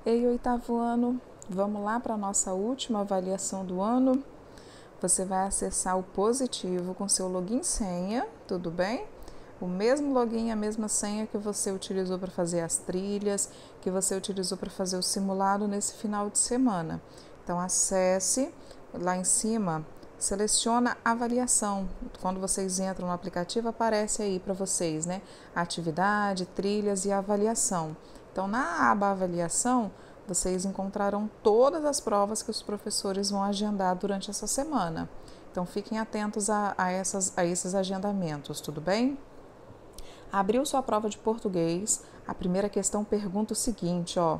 Ei, oitavo ano, vamos lá para a nossa última avaliação do ano. Você vai acessar o Positivo com seu login e senha, tudo bem? O mesmo login e a mesma senha que você utilizou para fazer as trilhas, que você utilizou para fazer o simulado nesse final de semana. Então, acesse lá em cima, seleciona avaliação. Quando vocês entram no aplicativo, aparece aí para vocês, né? Atividade, trilhas e avaliação. Então, na aba avaliação, vocês encontrarão todas as provas que os professores vão agendar durante essa semana. Então, fiquem atentos a esses agendamentos, tudo bem? Abriu sua prova de português, a primeira questão pergunta o seguinte, ó.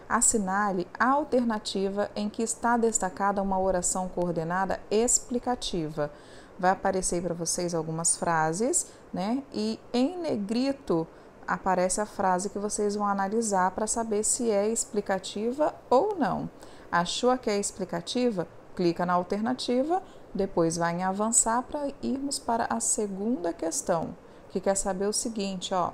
Assinale a alternativa em que está destacada uma oração coordenada explicativa. Vai aparecer para vocês algumas frases, né? E em negrito aparece a frase que vocês vão analisar para saber se é explicativa ou não. Achou que é explicativa? Clica na alternativa, depois vai em avançar para irmos para a segunda questão, que quer saber o seguinte, ó.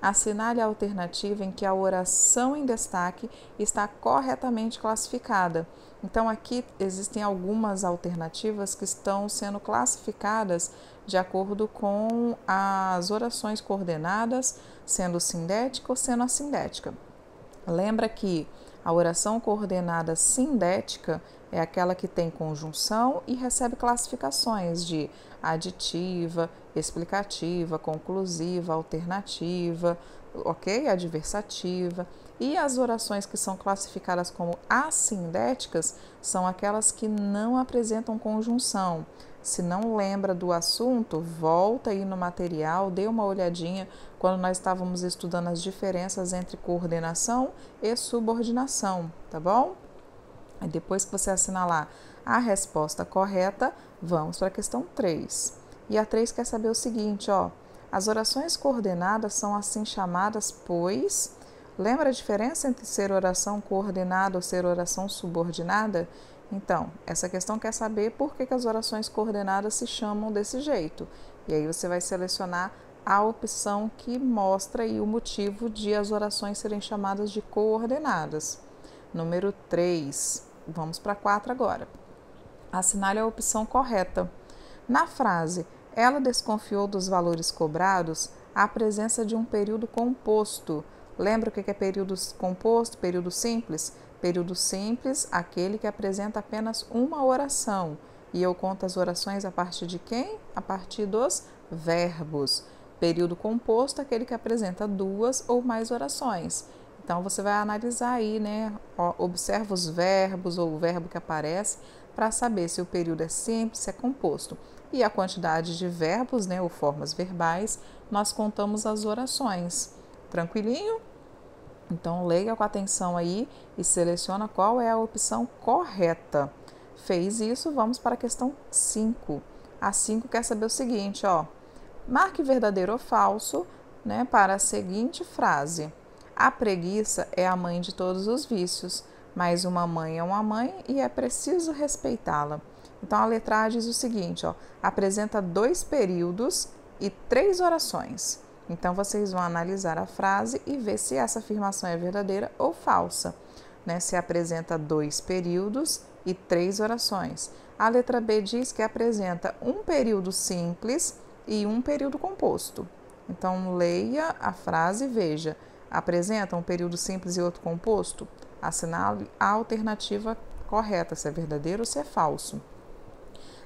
Assinale a alternativa em que a oração em destaque está corretamente classificada. Então, aqui existem algumas alternativas que estão sendo classificadas de acordo com as orações coordenadas, sendo sindética ou sendo assindética. Lembra que a oração coordenada sindética é aquela que tem conjunção e recebe classificações de aditiva, explicativa, conclusiva, alternativa, ok? Adversativa. E as orações que são classificadas como assindéticas são aquelas que não apresentam conjunção. Se não lembra do assunto, volta aí no material, dê uma olhadinha quando nós estávamos estudando as diferenças entre coordenação e subordinação, tá bom? Aí depois que você assinalar a resposta correta, vamos para a questão 3. E a 3 quer saber o seguinte, ó. As orações coordenadas são assim chamadas, pois... Lembra a diferença entre ser oração coordenada ou ser oração subordinada? Então, essa questão quer saber por que as orações coordenadas se chamam desse jeito. E aí você vai selecionar a opção que mostra aí o motivo de as orações serem chamadas de coordenadas. Número 3. Vamos para 4 agora. Assinale a opção correta. Na frase, ela desconfiou dos valores cobrados, há a presença de um período composto. Lembra o que é período composto, período simples? Período simples, aquele que apresenta apenas uma oração. E eu conto as orações a partir de quem? A partir dos verbos. Período composto, aquele que apresenta duas ou mais orações. Então, você vai analisar aí, né? Observa os verbos ou o verbo que aparece para saber se o período é simples, se é composto. E a quantidade de verbos, né, ou formas verbais, nós contamos as orações. Tranquilinho? Então, leia com atenção aí e seleciona qual é a opção correta. Fez isso, vamos para a questão 5. A 5 quer saber o seguinte, ó. Marque verdadeiro ou falso, né, para a seguinte frase. A preguiça é a mãe de todos os vícios, mas uma mãe é uma mãe e é preciso respeitá-la. Então, a letra A diz o seguinte, ó. Apresenta 2 períodos e 3 orações. Então, vocês vão analisar a frase e ver se essa afirmação é verdadeira ou falsa, né? Se apresenta 2 períodos e 3 orações. A letra B diz que apresenta um período simples e um período composto. Então, leia a frase e veja. Apresenta um período simples e outro composto? Assinale a alternativa correta, se é verdadeiro ou se é falso.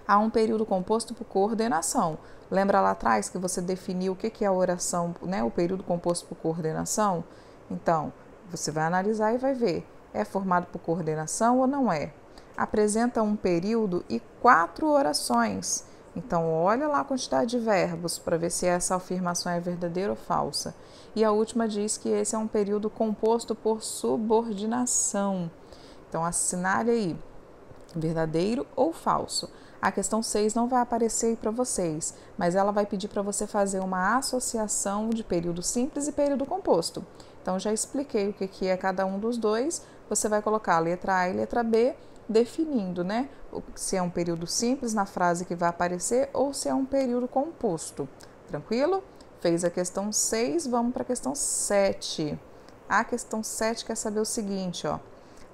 Há um período composto por coordenação. Lembra lá atrás que você definiu o que é a oração, né? O período composto por coordenação? Então, você vai analisar e vai ver. É formado por coordenação ou não é? Apresenta um período e 4 orações. Então, olha lá a quantidade de verbos para ver se essa afirmação é verdadeira ou falsa. E a última diz que esse é um período composto por subordinação. Então, assinale aí, verdadeiro ou falso. A questão 6 não vai aparecer para vocês, mas ela vai pedir para você fazer uma associação de período simples e período composto. Então, já expliquei o que é cada um dos dois. Você vai colocar a letra A e letra B, definindo, né? Se é um período simples na frase que vai aparecer ou se é um período composto. Tranquilo? Fez a questão 6, vamos para a questão 7. A questão 7 quer saber o seguinte, ó.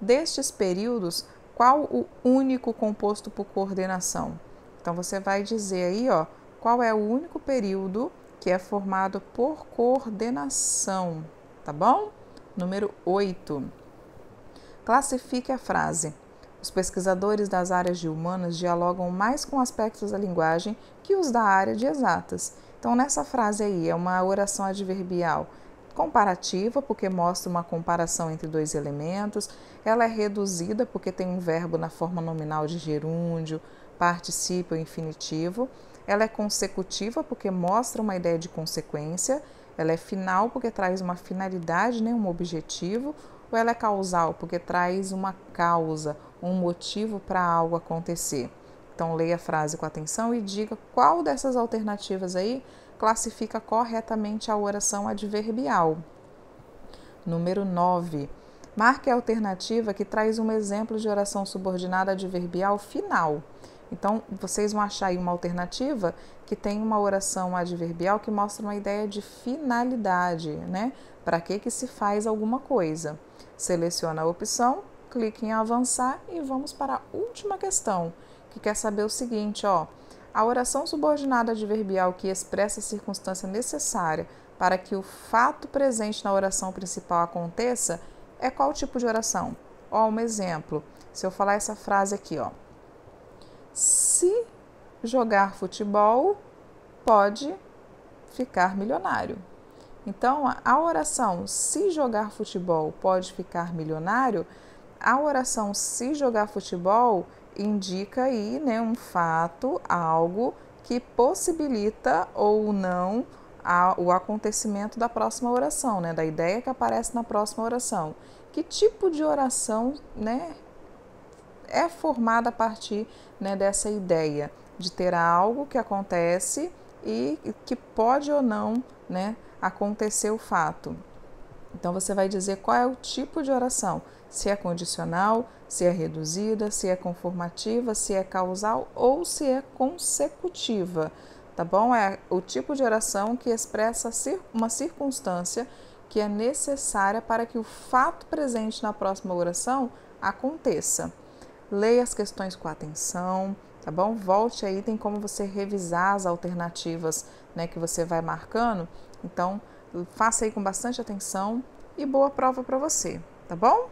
Destes períodos, qual o único composto por coordenação? Então, você vai dizer aí, ó, qual é o único período que é formado por coordenação, tá bom? Número 8. Classifique a frase. Os pesquisadores das áreas de humanas dialogam mais com aspectos da linguagem que os da área de exatas. Então, nessa frase aí, é uma oração adverbial comparativa, porque mostra uma comparação entre dois elementos. Ela é reduzida, porque tem um verbo na forma nominal de gerúndio, particípio infinitivo. Ela é consecutiva, porque mostra uma ideia de consequência. Ela é final, porque traz uma finalidade, né, um objetivo. Ou ela é causal, porque traz uma causa, um motivo para algo acontecer. Então, leia a frase com atenção e diga qual dessas alternativas aí classifica corretamente a oração adverbial. Número 9. Marque a alternativa que traz um exemplo de oração subordinada adverbial final. Então, vocês vão achar aí uma alternativa que tem uma oração adverbial que mostra uma ideia de finalidade, né? Para que se faz alguma coisa. Seleciona a opção, clique em avançar e vamos para a última questão, que quer saber o seguinte, ó. A oração subordinada adverbial que expressa a circunstância necessária para que o fato presente na oração principal aconteça é qual tipo de oração? Ó, um exemplo. Se eu falar essa frase aqui, ó. Se jogar futebol, pode ficar milionário. Então, a oração se jogar futebol pode ficar milionário, a oração se jogar futebol indica aí, né, um fato, algo que possibilita ou não o acontecimento da próxima oração, né, da ideia que aparece na próxima oração. Que tipo de oração, né, é formada a partir, né, dessa ideia de ter algo que acontece e que pode ou não, né, acontecer o fato. Então, você vai dizer qual é o tipo de oração, se é condicional, se é reduzida, se é conformativa, se é causal ou se é consecutiva, tá bom? É o tipo de oração que expressa uma circunstância que é necessária para que o fato presente na próxima oração aconteça. Leia as questões com atenção, tá bom? Volte aí, tem como você revisar as alternativas, né, que você vai marcando. Então, faça aí com bastante atenção e boa prova para você, tá bom?